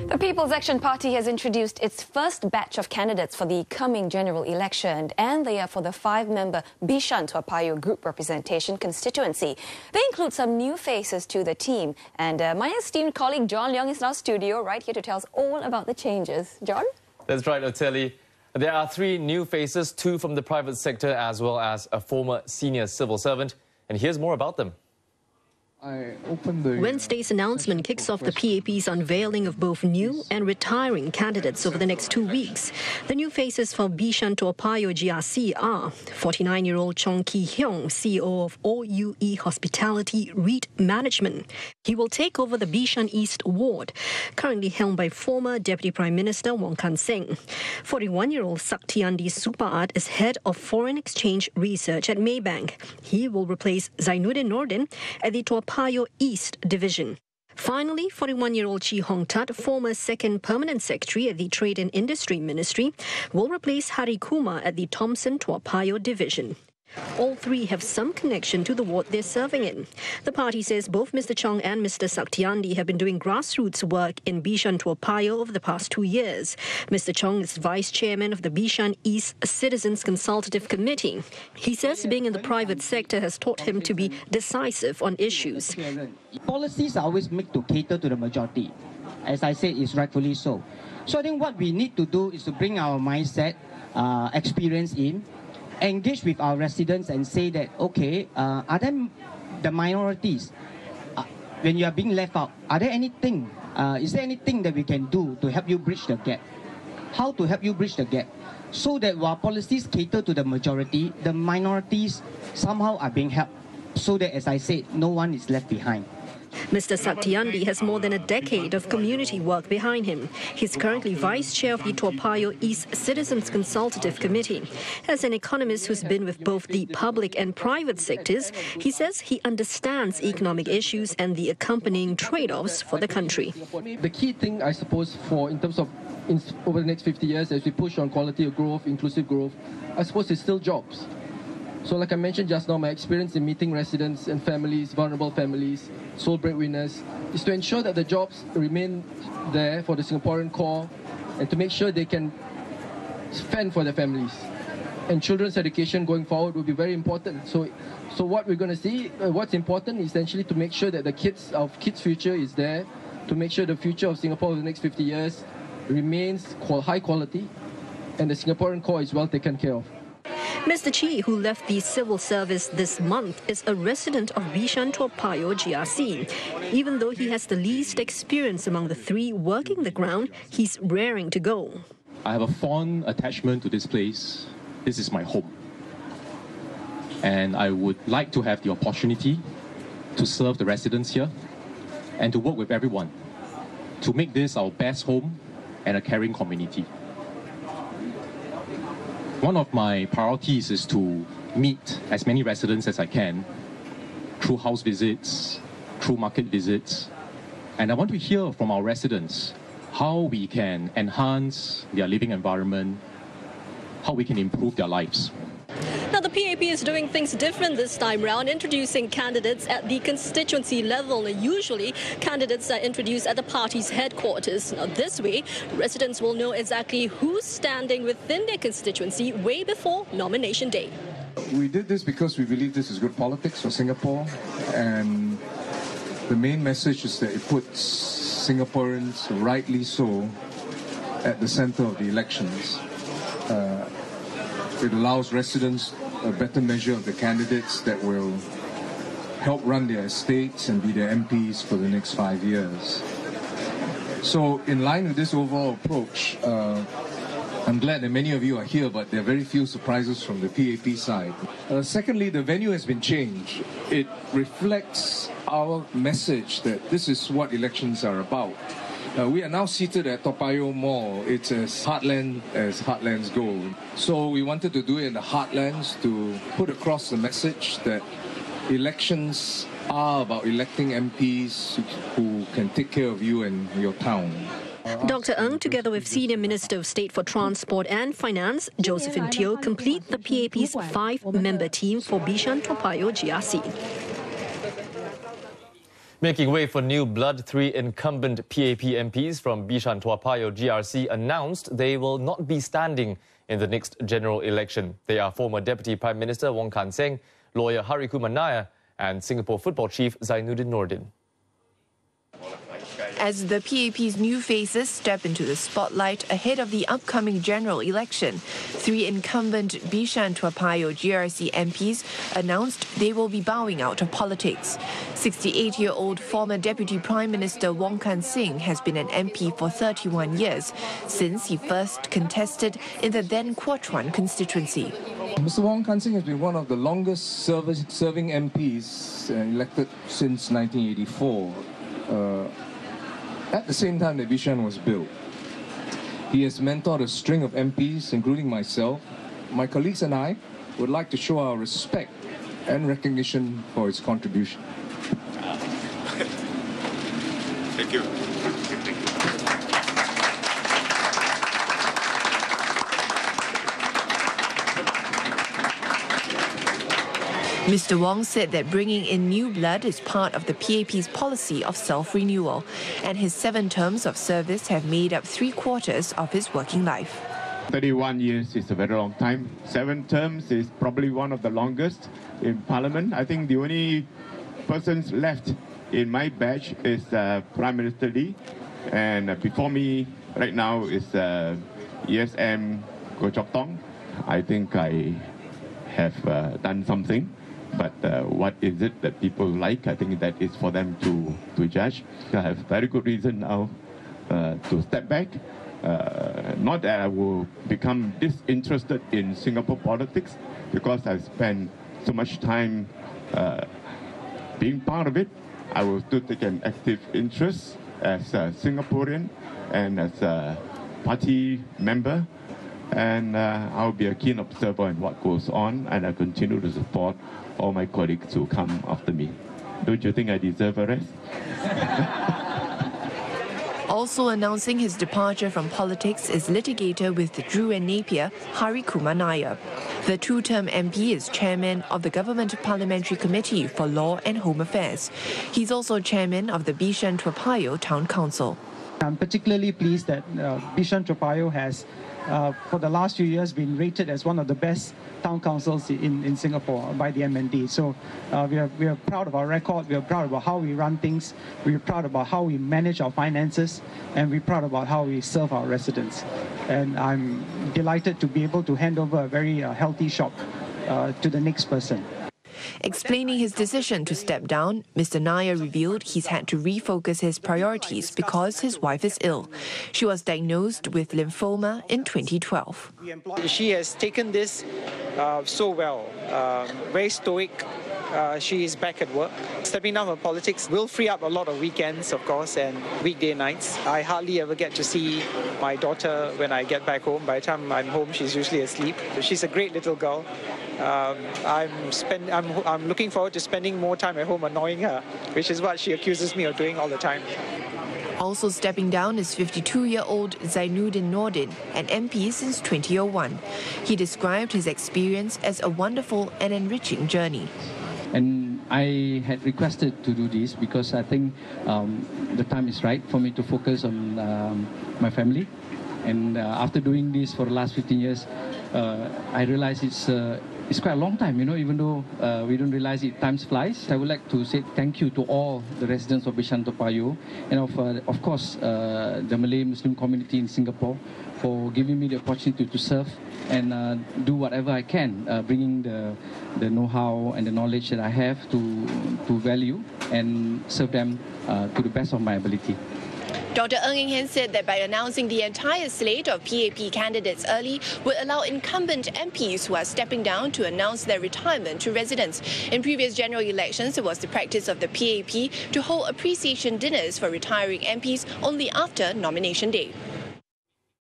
The People's Action Party has introduced its first batch of candidates for the coming general election, and they are for the 5-member Bishan-Toa Payoh Group Representation Constituency. They include some new faces to the team, and my esteemed colleague John Leong is in our studio right here to tell us all about the changes. John? That's right, Oteli. There are 3 new faces, 2 from the private sector as well as a former senior civil servant, and here's more about them. Wednesday's announcement kicks off the PAP's unveiling of both new and retiring candidates over the next 2 weeks. The new faces for Bishan-Toa Payoh GRC are 49-year-old Chong Hiong, CEO of OUE Hospitality REIT Management. He will take over the Bishan East Ward, currently held by former Deputy Prime Minister Wong Kan Seng. 41-year-old Saktiandi Supaat is head of foreign exchange research at Maybank. He will replace Zainudin Nordin at the Toa Payoh East Division. Finally, 41-year-old Chee Hong Tat, former second permanent secretary at the Trade and Industry Ministry, will replace Kumar at the Toa Payoh Division. All 3 have some connection to the ward they're serving in. The party says both Mr Chong and Mr Saktiandi have been doing grassroots work in Bishan-Toa Payoh over the past 2 years. Mr Chong is vice chairman of the Bishan East Citizens Consultative Committee. He says being in the private sector has taught him to be decisive on issues. Policies are always made to cater to the majority. As I said, it's rightfully so. So I think what we need to do is to bring our mindset, experience in, engage with our residents and say that, okay, are there the minorities, when you are being left out, are there anything, is there anything that we can do to help you bridge the gap? How to help you bridge the gap? So that while policies cater to the majority, the minorities somehow are being helped. So that, as I said, no one is left behind. Mr Saktiandi has more than a decade of community work behind him. He's currently vice chair of the Toa Payoh East Citizens Consultative Committee. As an economist who's been with both the public and private sectors, he says he understands economic issues and the accompanying trade-offs for the country. The key thing, I suppose, in terms of over the next 50 years, as we push on quality of growth, inclusive growth, I suppose it's still jobs. So like I mentioned just now, my experience in meeting residents and families, vulnerable families, sole breadwinners, is to ensure that the jobs remain there for the Singaporean core and to make sure they can fend for their families. And children's education going forward will be very important. So what we're going to see, what's important is essentially to make sure that the kids' future is there, to make sure the future of Singapore over the next 50 years remains high quality and the Singaporean core is well taken care of. Mr Chee, who left the civil service this month, is a resident of Bishan-Toa Payoh GRC. Even though he has the least experience among the 3 working the ground, he's raring to go. I have a fond attachment to this place. This is my home. And I would like to have the opportunity to serve the residents here and to work with everyone to make this our best home and a caring community. One of my priorities is to meet as many residents as I can through house visits, through market visits, and I want to hear from our residents how we can enhance their living environment, how we can improve their lives. Now, the PAP is doing things different this time round, introducing candidates at the constituency level. Usually, candidates are introduced at the party's headquarters. Now, this way, residents will know exactly who's standing within their constituency way before nomination day. We did this because we believe this is good politics for Singapore, and the main message is that it puts Singaporeans, rightly so, at the center of the elections. It allows residents a better measure of the candidates that will help run their estates and be their MPs for the next 5 years. So in line with this overall approach, I'm glad that many of you are here, but there are very few surprises from the PAP side. Secondly, the venue has been changed. It reflects our message that this is what elections are about. We are now seated at Toa Payoh Mall. It's as heartlands go. So we wanted to do it in the heartlands to put across the message that elections are about electing MPs who can take care of you and your town. Dr. Ng, together with Senior Minister of State for Transport and Finance, Josephine Teo, complete the PAP's 5-member team for Bishan-Toa Payoh GRC. Making way for new blood, 3 incumbent PAP MPs from Bishan-Toa Payoh GRC announced they will not be standing in the next general election. They are former Deputy Prime Minister Wong Kan Seng, lawyer Kumar Nair, and Singapore football chief Zainudin Nordin. As the PAP's new faces step into the spotlight ahead of the upcoming general election, 3 incumbent Bishan-Toa Payoh GRC MPs announced they will be bowing out of politics. 68-year-old former Deputy Prime Minister Wong Kan Seng has been an MP for 31 years, since he first contested in the then Kuochuan constituency. Mr. Wong Kan Seng has been one of the longest serving MPs elected since 1984. At the same time that Bishan was built. He has mentored a string of MPs, including myself. My colleagues and I would like to show our respect and recognition for his contribution. Thank you. Mr. Wong said that bringing in new blood is part of the PAP's policy of self-renewal, and his 7 terms of service have made up 3/4 of his working life. 31 years is a very long time. 7 terms is probably one of the longest in Parliament. I think the only persons left in my batch is Prime Minister Lee, and before me right now is ESM Goh Chok Tong. I think I have done something. But what is it that people like? I think that is for them to judge. I have very good reason now to step back. Not that I will become disinterested in Singapore politics, because I've spent so much time being part of it. I will still take an active interest as a Singaporean and as a party member. And I'll be a keen observer on what goes on, and I continue to support all my colleagues who come after me. Don't you think I deserve a rest? Also announcing his departure from politics is litigator with the Drew and Napier, Kumar Nair. The 2-term MP is chairman of the Government Parliamentary Committee for Law and Home Affairs. He's also chairman of the Bishan-Toa Payoh Town Council. I'm particularly pleased that Bishan-Toa Payoh has, for the last few years, been rated as one of the best town councils in Singapore by the MND. So we are proud of our record, we are proud about how we run things, we are proud about how we manage our finances, and we're proud about how we serve our residents. And I'm delighted to be able to hand over a very healthy shop to the next person. Explaining his decision to step down, Mr. Nair revealed he's had to refocus his priorities because his wife is ill. She was diagnosed with lymphoma in 2012. She has taken this so well, very stoic. She is back at work. Stepping down from politics will free up a lot of weekends, of course, and weekday nights. I hardly ever get to see my daughter when I get back home. By the time I'm home, she's usually asleep. She's a great little girl. I'm looking forward to spending more time at home annoying her, which is what she accuses me of doing all the time. Also stepping down is 52-year-old Zainudin Nordin, an MP since 2001. He described his experience as a wonderful and enriching journey. And I had requested to do this because I think the time is right for me to focus on my family. And after doing this for the last 15 years, I realized it's quite a long time, even though we don't realize it, time flies. I would like to say thank you to all the residents of Bishan-Toa Payoh and of course the Malay Muslim community in Singapore for giving me the opportunity to serve and do whatever I can, bringing the know-how and the knowledge that I have to value and serve them to the best of my ability. Dr. Ng Eng Hen said that by announcing the entire slate of PAP candidates early would allow incumbent MPs who are stepping down to announce their retirement to residents. In previous general elections, it was the practice of the PAP to hold appreciation dinners for retiring MPs only after nomination day.